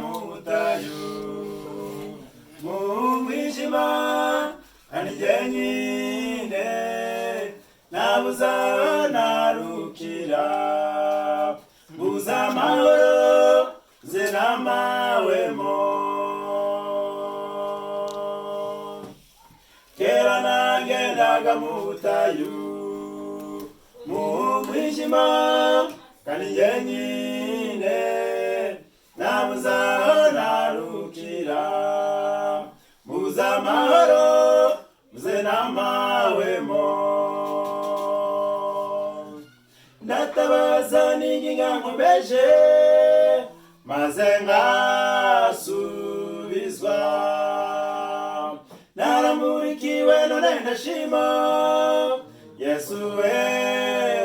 Mubutayu mu mwijima kandi jyenyine nabuza narukira buza amahoro ze namawemo kera nagendaga Mubutayu mu mwijima kandi jyenyine nabuza narukira buza amahoro ze namawemo ndatabaza ninginga nkomeje maze ngasubizwa naramurikiwe none ndashima Yesu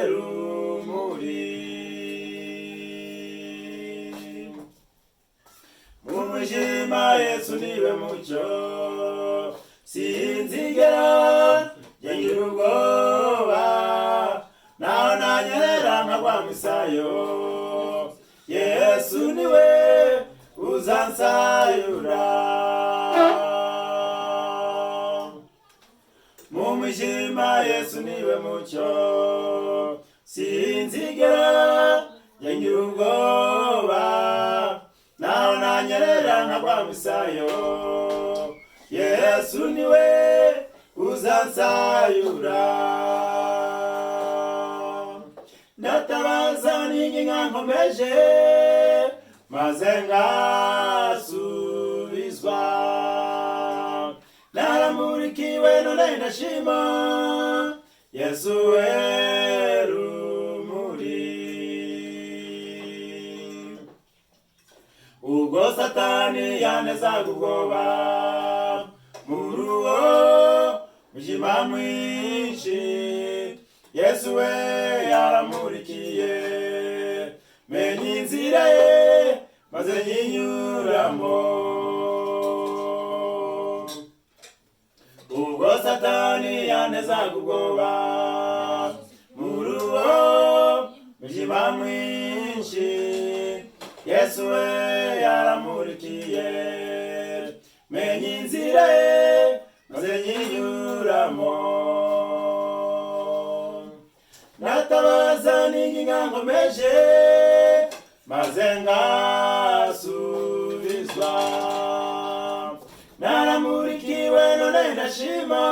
rumuri mu mwijima Yesu niwe mucyo sinzigera ngira ubwoba naho nanyerera nkagwa mwisayo Yesu niwe uzansayura mu mwijima Yesu niwe mucyo sinzigera ngira ubwoba naho nanyerera nkagwa mwisayo Yesu niwe uzansayura ndatabaza ninginga nkomeje maze ngasubizwa naramurikiwe none ndashima Yesu rumuri ubwo Satani yanezaga ubwoba muri uwo mwijima mwinshi Yesu yaramurikiye menye inzira ye maze nyinyuramo ubwo Satani yanezaga ubwoba muri uwo mwijima mwinshi Yesu yaramurikiye menye inzira ye maze nyinyuramo natabaza ninginga nkomeje maze ngasubizwa naramurikiwe none ndashima